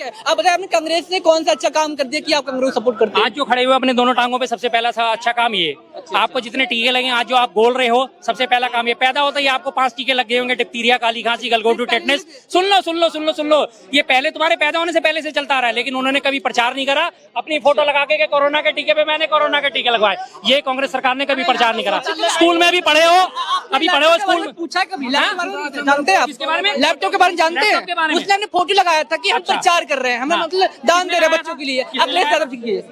है। आप बताइए आपने कांग्रेस ने कौन सा अच्छा काम कर दिया कि आप कांग्रेस सपोर्ट करते हैं? आज जो खड़े हुए अपने दोनों टांगों पे, सबसे पहला अच्छा काम ये, आपको जितने टीके लगे आज जो आप बोल रहे हो, सबसे पहला काम ये, पैदा होता ही आपको 5 टीके लग गए होंगे, डिप्थीरिया, काली खांसी, गलघोटू, टेटनस। सुन लो, ये पहले तुम्हारे पैदा होने से पहले से चलता आ रहा है, लेकिन उन्होंने कभी प्रचार नहीं करा। अपनी फोटो लगा के कोरोना के टीके पे मैंने कोरोना के टीके लगवाए, ये कांग्रेस सरकार ने कभी प्रचार नहीं करा। स्कूल में भी पढ़े हो, अभी पढ़े हो स्कूल में? पूछा कभी जानते हैं आप किसके बारे में? लैपटॉप के बारे में जानते लैपटॉप के बारे हैं? में। उसने अपने फोटो लगाया था कि हम अच्छा। प्रचार कर रहे हैं, हमें हाँ। मतलब दान दे रहे हैं बच्चों के लिए।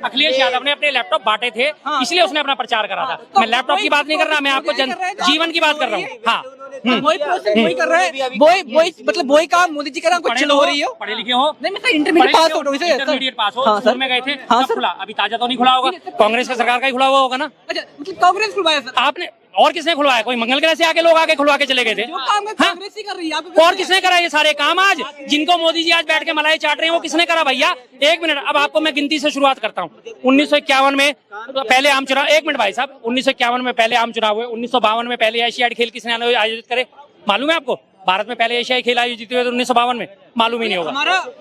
अखिलेश यादव ने अपने लैपटॉप बांटे थे, इसलिए उसने अपना प्रचार करा था। मैं लैपटॉप की बात नहीं कर रहा, मैं आपको जीवन की बात कर रहा हूँ। हाँ, वही प्रोसेस वही कर रहे हैं, वही मतलब वही काम मोदी जी कर रहे हैं। कुछ हो रही हो, पढ़े लिखे हो? नहीं मैं इंटरमीडिएट पास आउट हूँ। इंटरमीडिएट पास हो, हाँ स्कूल सर में गए थे, हाँ कब सर। खुला? अभी ताजा तो नहीं खुला होगा, कांग्रेस की सरकार का ही खुला हुआ होगा ना। अच्छा मतलब कांग्रेस खुलवाया सर? आपने और किसने खुलवाया? कोई मंगल ग्रह से आके लोग आके खुलवा के चले गए थे? जो काम है हाँ? कांग्रेस ही कर रही है। आप और किसने करा ये सारे काम? आज जिनको मोदी जी आज बैठ के मलाई चाट रहे हैं, वो किसने करा भैया? एक मिनट, अब आपको मैं गिनती से शुरुआत करता हूँ। 1951 में पहले आम चुनाव, एक मिनट भाई साहब, 1951 में पहले आम चुनाव हुए। 1952 में पहले एशियाड खेल किसने आयोजित करे? मालूम है आपको? भारत में पहले एशियाई खेल आयोजित हुए 1952 में। मालूम ही नहीं होगा,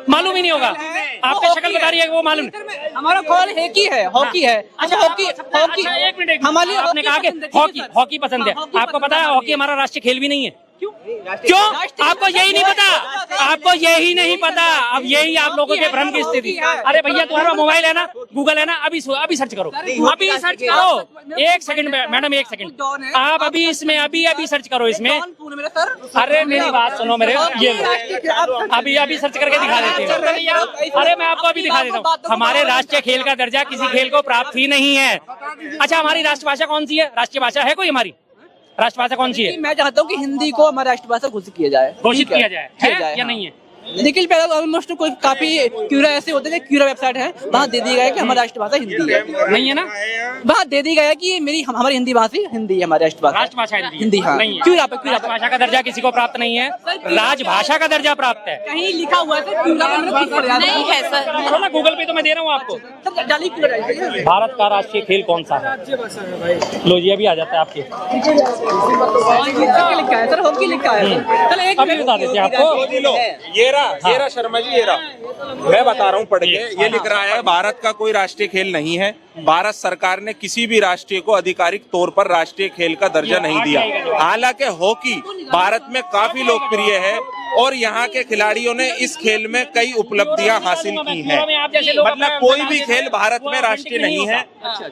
मालूम ही नहीं होगा। आपने शक्ल बता रही है वो मालूम नहीं। हमारा कॉल हॉकी है, हॉकी है। अच्छा हॉकी एक मिनट, हमारे आपने कहा कि हॉकी पसंद है। आपको पता है हॉकी हमारा राष्ट्रीय खेल भी नहीं है? क्यों? आपको यही नहीं पता? आपको यही नहीं पता? अब यही आप लोगों के भ्रम की स्थिति। अरे भैया तुम्हारा मोबाइल है ना, गूगल है ना, अभी सर्च करो, अभी सर्च करो। एक सेकंड मैडम, एक सेकंड, आप अभी इसमें अभी सर्च करो इसमें। अरे मेरी बात सुनो मेरे, ये अभी सर्च करके दिखा देते हैं। अरे मैं आपको अभी दिखा देता हूँ। हमारे राष्ट्रीय खेल का दर्जा किसी खेल को प्राप्त ही नहीं है। अच्छा हमारी राष्ट्रभाषा कौन सी है? राष्ट्रीय भाषा है कोई हमारी? राष्ट्रभाषा कौन सी है? मैं चाहता हूँ कि हिंदी को हमारी राष्ट्रभाषा घोषित किया जाए, घोषित किया जाए, है या नहीं है? लेकिन पहले ऑलमोस्ट कोई काफी क्यूरा ऐसे होते थे, क्यूरा वेबसाइट है, वहाँ दे दी गया है कि हमारी राष्ट्रभाषा हिंदी है। नहीं है ना? वहाँ दे दी गया है कि मेरी हमारी हिंदी भाषा हिंदी है, हमारी राष्ट्रभाषा हिंदी। हाँ नहीं है। क्यूरा पे राष्ट्रभाषा का दर्जा किसी को प्राप्त नहीं है, राजभाषा का दर्जा प्राप्त है। कहीं लिखा हुआ है सर, क्यूरा नहीं है सर। चलो ना गूगल पे तो मैं दे रहा हूँ आपको। भारत का राष्ट्रीय खेल कौन सा है? लो जी अभी आ जाता है आपके। लिखा है सर, हॉकी लिखा है। चलो एक अभी बता देते हैं आपको। ये रहा शर्मा जी, ये रहा, मैं बता रहा हूँ पढ़ के। ये लिख रहा है भारत का कोई राष्ट्रीय खेल नहीं है। भारत सरकार ने किसी भी राष्ट्रीय को आधिकारिक तौर पर राष्ट्रीय खेल का दर्जा नहीं दिया। हालांकि हॉकी भारत में काफी लोकप्रिय है और यहाँ के खिलाड़ियों ने इस खेल में कई उपलब्धियां हासिल की हैं। मतलब कोई भी खेल भारत में राष्ट्रीय नहीं है,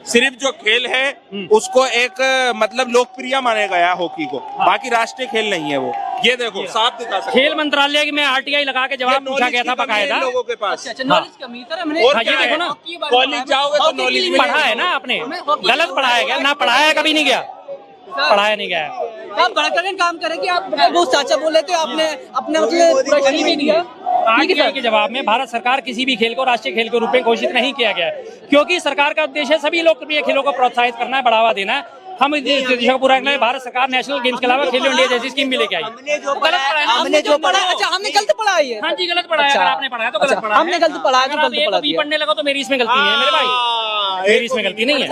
सिर्फ जो खेल है उसको एक मतलब लोकप्रिय माना गया हॉकी को, बाकी राष्ट्रीय खेल नहीं है वो। ये देखो साफ दिखा सकते। खेल मंत्रालय में RTI लगा के जवाब पूछा गया था बकायदा लोगों के पास। नॉलेज कमी सर हमने। और हाँ, ये क्या देखो है? ना, कॉलेज जाओगे तो नॉलेज पढ़ा है ना आपने, गलत पढ़ाया गया ना, पढ़ाया कभी नहीं गया, पढ़ाया नहीं गया। आप बड़ा करके काम करें कि आप वो चाचा बोल रहे थे, आपने अपने मतलब पूरा शरीर नहीं दिया। RTI के जवाब में भारत सरकार किसी भी खेल को राष्ट्रीय खेल के रूप में घोषित नहीं किया गया है, क्योंकि सरकार का उद्देश्य सभी लोकप्रिय खेलों को प्रोत्साहित करना है, बढ़ावा देना है। हम इस उद्देश्य को पूरा करने में भारत सरकार नेशनल गेम्स के अलावा खेलो इंडिया जैसी स्कीम भी लेके आई। हमने जो पढ़ा, अच्छा हमने गलत पढ़ा है। हाँ जी गलत पढ़ा है, अगर आपने पढ़ा है तो गलत पढ़ा है। हमने गलत पढ़ा है, अगर आप गलत पढ़ा A को B पढ़ने लगो तो मेरी इसमें गलती नहीं है मेरे भाई, मेरी इसमें गलती नहीं है।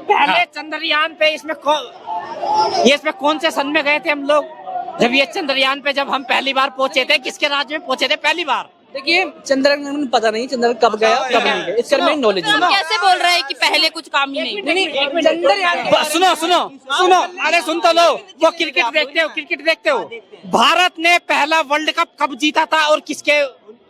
पहले चंद्रयान पे इसमें कौन से सन में गए थे हम लोग? जब ये चंद्रयान पे जब हम पहली बार पहुंचे थे, किसके राज्य में पहुंचे थे पहली बार? देखिए चंद्रयान पता नहीं चंद्रयान कब गया कब नहीं गया, इसका मेरी नॉलेज तो हम कैसे बोल रहे हैं कि पहले कुछ काम ही नहीं? चंद्रयान सुनो, अरे सुन तो लो। वो क्रिकेट देखते हो? भारत ने पहला वर्ल्ड कप कब जीता था और किसके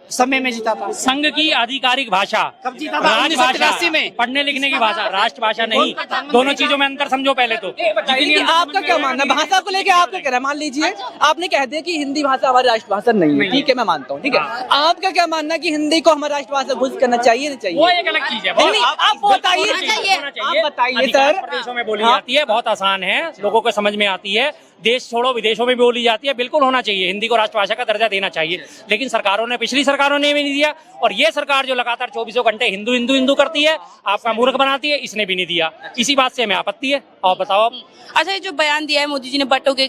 समय में जीता था? संघ की आधिकारिक भाषा कब जीता था? राजभाषा, 1983 में। पढ़ने लिखने की भाषा, राष्ट्रभाषा नहीं। दोनों चीजों में अंतर समझो पहले तो। आपका क्या मानना है भाषा को लेके? आपका क्या मान लीजिए आपने कह दिया कि हिंदी भाषा हमारी राष्ट्रभाषा नहीं है, ठीक है मैं मानता हूँ, ठीक है। आपका क्या मानना है कि हिंदी को हमारी राष्ट्रभाषा घोषित करना चाहिए नहीं चाहिए? वो एक अलग चीज है। नहीं, आप बताइए, आप बताइए सर। प्रदेशों में बोली जाती है, बहुत आसान है, लोगों को समझ में आती है। देश छोड़ो विदेशों में भी बोली जाती है, बिल्कुल होना चाहिए, हिंदी को राष्ट्रभाषा का दर्जा देना चाहिए। लेकिन सरकारों ने, पिछली सरकारों ने भी नहीं दिया, और ये सरकार जो लगातार 24 घंटे हिंदू हिंदू हिंदू करती है, आपका मूर्ख बनाती है, इसने भी नहीं दिया। इसी बात से हमें आपत्ति है। और बताओ आप। अच्छा ये जो बयान दिया है मोदी जी ने, बटोगे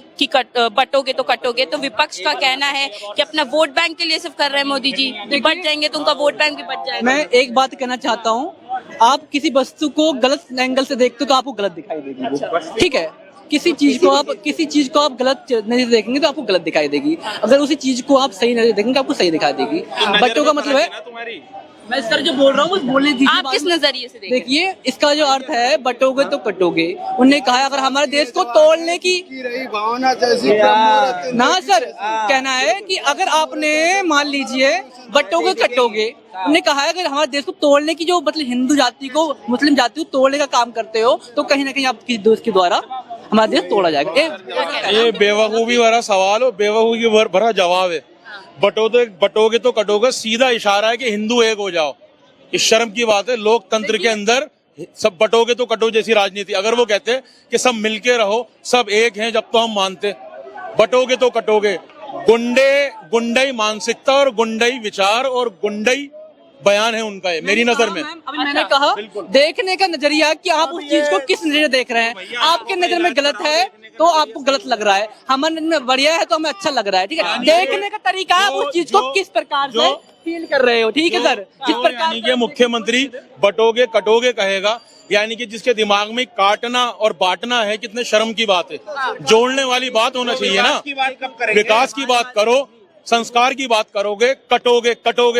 तो कटोगे, तो विपक्ष का कहना है कि अपना वोट बैंक के लिए सिर्फ कर रहे हैं मोदी जी, बच जाएंगे तो उनका वोट बैंक भी बच जाएगा। मैं एक बात कहना चाहता हूँ, आप किसी वस्तु को गलत एंगल से देखते हो तो आपको गलत दिखाई देगी, ठीक है। किसी चीज को आप गलत नजर से देखेंगे तो आपको गलत दिखाई देगी, अगर उसी चीज को आप सही नजर से देखेंगे तो आपको सही दिखाई देगी। बट्टों का मतलब है, तुम्हारी मैं सर जो बोल रहा हूँ बोलने दीजिए। आप किस नजरिए से देखिए? देखिए इसका जो अर्थ है बटोगे तो कटोगे। उन्होंने कहा अगर हमारे देश को तोड़ने की रही भावना जैसी ना सर, कहना है कि अगर आपने मान लीजिए बटोगे कटोगे, उन्होंने कहा है अगर हमारे देश को तोड़ने की जो मतलब हिंदू जाति को मुस्लिम जाति को तोड़ने का काम करते हो तो कहीं ना कहीं आप किसी दोस्त के द्वारा हमारा देश तोड़ा जाएगा। ये बेवकूफी भरा सवाल और बेवकूफी भरा जवाब है। बटोगे तो कटोगे सीधा इशारा है कि हिंदू एक हो जाओ। इस शर्म की बात है, लोकतंत्र के अंदर सब बटोगे तो कटो जैसी राजनीति। अगर वो कहते कि सब मिलके रहो, सब एक हैं, जब तो हम मानते। बटोगे तो कटोगे, गुंडई मानसिकता और गुंडई विचार और गुंडई बयान है उनका, है मेरी नजर में। अभी मैंने कहा देखने का नजरिया कि आप उस चीज को किस नजर से देख रहे हैं। आपके नजर में गलत है तो आपको गलत लग रहा है, हमारे नजर में बढ़िया है तो हमें अच्छा लग रहा है। ठीक है, देखने का तरीका आप उस चीज को किस प्रकार से फील कर रहे हो। ठीक है सर, जिस प्रकार यानी कि मुख्यमंत्री बटोगे कटोगे कहेगा, यानी कि जिसके दिमाग में काटना और बांटना है, कितने शर्म की बात है। जोड़ने वाली बात होना चाहिए ना, विकास की बात करो, संस्कार की बात करोगे, कटोगे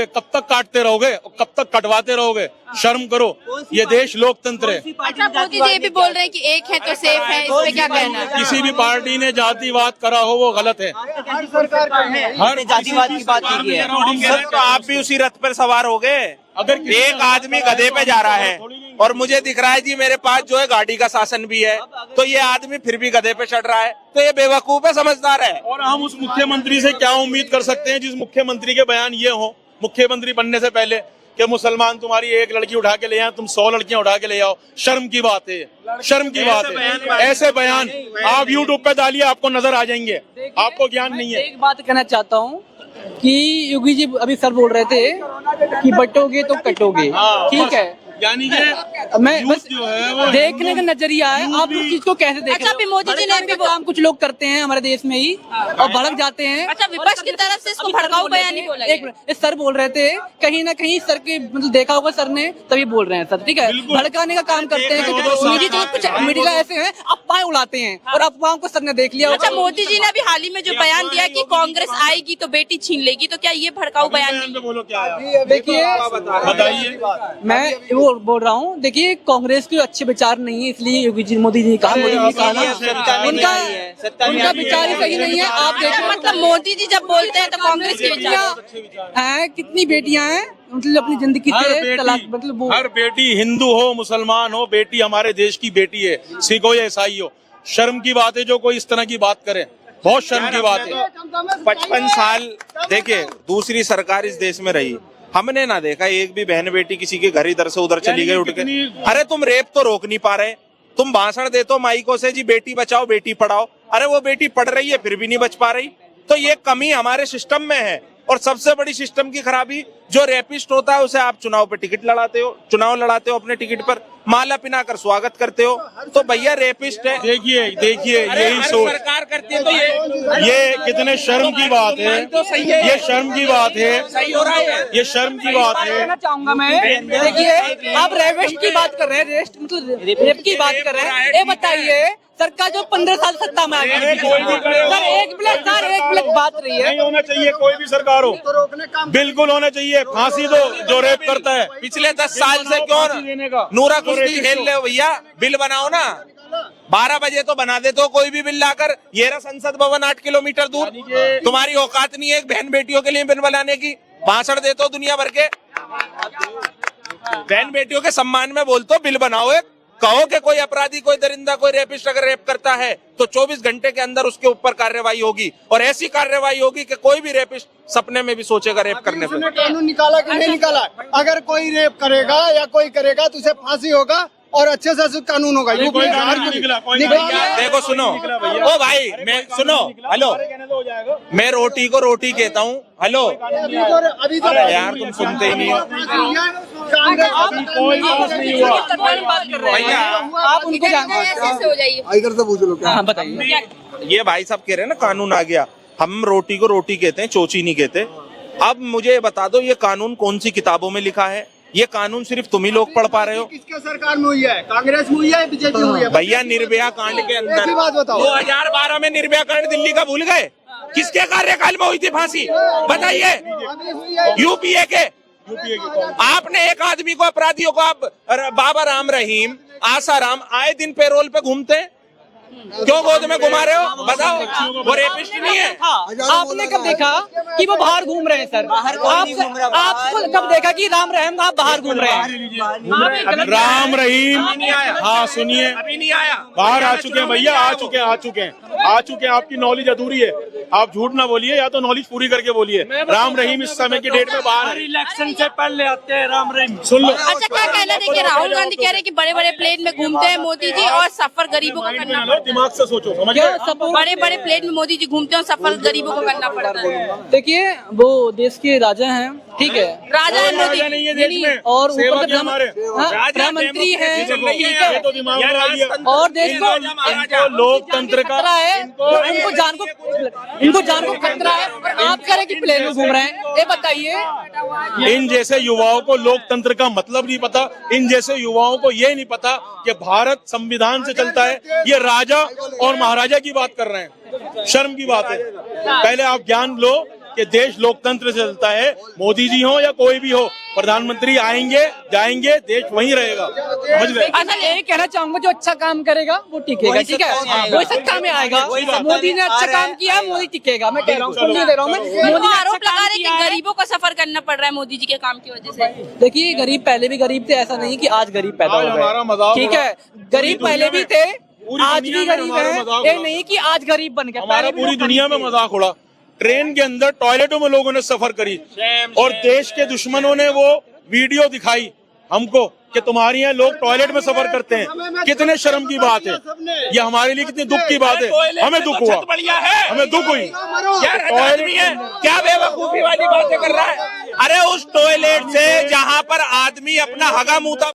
कब तक काटते रहोगे और कब तक कटवाते रहोगे? शर्म करो, ये देश लोकतंत्र है। अच्छा, मोदी जी ये भी बोल रहे हैं कि एक है तो सेफ है, इस पे क्या कहना है? किसी भी पार्टी ने जातिवाद करा हो वो गलत है। हर सरकार हर जातिवाद की बात की है। सर तो आप भी उसी रथ पर सवार हो गए। अगर एक आदमी गधे पे जा रहा है और मुझे दिख रहा है जी मेरे पास जो है गाड़ी का शासन भी है, तो ये आदमी फिर भी गधे पे चढ़ रहा है, तो ये बेवकूफ है, समझदार है। और हम उस मुख्यमंत्री से क्या उम्मीद कर सकते हैं जिस मुख्यमंत्री के बयान ये हो मुख्यमंत्री बनने से पहले कि मुसलमान तुम्हारी एक लड़की उठा के ले आए, तुम 100 लड़कियां उठा के ले आओ। शर्म की बात है, शर्म की बात है। ऐसे बयान आप यूट्यूब पे डालिए, आपको नजर आ जाएंगे। आपको ज्ञान नहीं है। एक बात कहना चाहता हूँ कि योगी जी अभी सर बोल रहे थे कि बटोगे तो कटोगे। ठीक है, यानी कि मैं बस जो है वो देखने का नजरिया है, आप उस चीज को कैसे देख अच्छा, अभी मोदी जी ने भी काम कुछ लोग करते हैं हमारे देश में ही और भड़क जाते हैं। अच्छा, विपक्ष की तरफ से इसको भड़काऊ बयान नहीं बोला एक मिनट, सर बोल रहे थे कहीं ना कहीं सर के मतलब देखा होगा सर ने, तभी बोल रहे हैं सर। ठीक है, भड़काने का काम करते हैं कुछ मीडिया ऐसे हैं अफवाहें उड़ाते हैं और अफवाहों को सर ने देख लिया। अच्छा, मोदी जी ने अभी हाल ही में जो बयान दिया कि कांग्रेस आएगी तो बेटी छीन लेगी, तो क्या ये भड़काऊ बयान नहीं? बोलो क्या है? देखिए बताइए। मैं वो बोल रहा हूँ, देखिए कांग्रेस के अच्छे विचार नहीं है, इसलिए योगी जी मोदी जी ने कहा ना उनका विचार ही सही नहीं है। आप देखिए मतलब मोदी जी जब बोलते हैं तो कांग्रेस के विचार हैं, कितनी बेटियां हैं मतलब अपनी जिंदगी से तलाक मतलब वो हर बेटी हिंदू हो मुसलमान हो, बेटी हमारे देश की बेटी है, सिख हो या ईसाई हो। शर्म की बात है जो कोई इस तरह की बात करे, बहुत शर्म की बात है। 55 साल देखिए दूसरी सरकार इस देश में रही, हमने ना देखा एक भी बहन बेटी किसी के घर इधर से उधर चली गई उठ के। अरे तुम रेप तो रोक नहीं पा रहे, तुम भाषण देते हो माइकों से जी बेटी बचाओ बेटी पढ़ाओ, अरे वो बेटी पढ़ रही है फिर भी नहीं बच पा रही। तो ये कमी हमारे सिस्टम में है। और सबसे बड़ी सिस्टम की खराबी, जो रेपिस्ट होता है उसे आप चुनाव पे टिकट लड़ाते हो, चुनाव लड़ाते हो अपने टिकट पर, माला पिना कर स्वागत करते हो। तो भैया रेपिस्ट है। देखिए यही सोच सरकार करती है तो ये कितने शर्म की बात है, ये शर्म की बात है, ये शर्म की बात है। कहना चाहूंगा मैं, देखिए आप रेपिस्ट की बात कर रहे हैं, रेस्ट मतलब रेप की बात कर रहे हैं। ये बताइए सरकार जो 15 साल सत्ता में आ गई, सर एक मिनट बात रही है। नहीं होना चाहिए, कोई भी सरकार हो बिल्कुल होना चाहिए। फांसी दो जो रेप करता है। पिछले 10 साल से क्यों नूरा कुश्ती खेल रहे हो भैया? बिल बनाओ ना, 12 बजे तो बना दे तो कोई भी बिल लाकर। ये रहा संसद भवन 8 किलोमीटर दूर, तुम्हारी औकात नहीं है एक बहन बेटियों के लिए बिल बनाने की। भाषण देते हो दुनिया भर के, बहन बेटियों के सम्मान में बोलते हो, बिल बनाओ एक, कहो कि कोई अपराधी कोई दरिंदा कोई रेपिस्ट अगर रेप करता है तो 24 घंटे के अंदर उसके ऊपर कार्रवाई होगी, और ऐसी कार्रवाई होगी कि कोई भी रेपिस्ट सपने में भी सोचेगा रेप करने पर। कानून निकाला कि नहीं निकाला? अगर कोई रेप करेगा या कोई करेगा तो उसे फांसी होगा और अच्छे से कानून होगा। कोई कानून नहीं निकला, कोई देखो सुनो, ओ भाई मैं सुनो, हेलो मैं रोटी को रोटी कहता हूँ, हेलो अभी तो यार तुम सुनते ही नहीं हो कोई पास नहीं हुआ। भैया। आप उनको जानते हैं। ऐसे हो जाइए। इधर से पूछ लो क्या। हाँ बताइए। ये भाई साहब कह रहे हैं ना कानून आ गया, हम रोटी को रोटी कहते हैं, चोची नहीं कहते। अब मुझे बता दो ये कानून कौन सी किताबों में लिखा है? ये कानून सिर्फ तुम ही लोग पढ़ पा रहे हो। किसके सरकार में हुई है? कांग्रेस में हुई है, बीजेपी में हुई है? भैया निर्भया कांड के अंदर ऐसी बात बताओ। 2012 में निर्भया कांड दिल्ली का भूल गए? किसके कार्यकाल में हुई थी फांसी? बताइए। अभी हुई है। यूपीए के। आपने एक आदमी को, अपराधियों को, आप बाबा राम रहीम, आसाराम आए दिन पेरोल पे घूमते हैं, क्यों गोद में घुमा रहे हो? बताओ, वो रेपिस्ट नहीं है? आपने कब देखा कि वो बाहर घूम रहे हैं सर? आपको कब देखा कि राम रहीम आप बाहर घूम रहे हैं? राम रहीम, नहीं आया। हाँ सुनिए, अभी नहीं आया। बाहर आ चुके हैं भैया, आ चुके हैं। आपकी नॉलेज अधूरी है, आप झूठ ना बोलिए, या तो नॉलेज पूरी करके बोलिए। राम रहीम इस समय की डेट में बाहर है। इलेक्शन से पहले आते हैं राम रहीम। सुन लो। अच्छा, क्या कहना है? देखिए, राहुल गांधी कह रहे हैं कि बड़े बड़े प्लेन में घूमते हैं मोदी जी और सफर गरीबों को करना पड़ता दिमाग से सोचो, समझ क्या गए? सपोर्ट? है। बड़े बड़े प्लेन में मोदी जी घूमते हैं और सफर गरीबों को करना पड़ता है। देखिए, वो देश के राजा हैं, ठीक है, राजा है मोदी। राजा नहीं है देश में, और सेवक ऊपर से है हमारे। प्रधानमंत्री है, ठीक है, ये तो दिमाग में डालिए। और देश को इनको लोकतंत्र का खतरा है, इनको जान को खतरा है, और आप कह रहे हैं कि प्लेन में घूम रहे हैं। ये बताइए, इन जैसे युवाओं को लोकतंत्र का मतलब नहीं पता, इन जैसे युवाओं को ये नहीं पता कि भारत संविधान से चलता है। ये राजा और महाराजा की बात कर रहे हैं, शर्म की बात है। पहले आप ज्ञान लो कि देश लोकतंत्र से चलता है। मोदी जी हो या कोई भी हो, प्रधानमंत्री आएंगे जाएंगे, देश वहीं रहेगा, समझ गए? अच्छा, यही कहना चाहूंगा, जो अच्छा काम करेगा वो टिकेगा, ठीक है, वही सत्ता में आएगा। मोदी ने अच्छा काम किया, मोदी टिकेगा, मैं कह रहा हूँ, सुन नहीं दे रहा हूँ मैं। मोदी वो ने आरोप अच्छा लगा काम रहे हैं किया कि है। गरीबों को सफर करना पड़ रहा है मोदी जी के काम की वजह से। देखिए, गरीब पहले भी गरीब थे, ऐसा नहीं कि आज गरीब पैदा आज हो हमारा गए, मजाक ठीक हो है, गरीब पहले भी थे, आज भी गरीब है, ये नहीं कि आज गरीब बन गए। हमारा पूरी दुनिया में मजाक उड़ा। ट्रेन के अंदर टॉयलेटों में लोगों ने सफर करी, और देश के दुश्मनों ने वो वीडियो दिखाई हमको कि तुम्हारे यहाँ लोग टॉयलेट में सफर करते हैं। कितने शर्म की बात है ये, हमारे लिए कितनी दुख की बात है। हमें दुख हुआ, बढ़िया है, हमें दुख हुई। यार आदमी है, क्या बेवकूफी वाली बातें कर रहा है? अरे उस टॉयलेट से जहाँ पर आदमी अपना हगा मुंह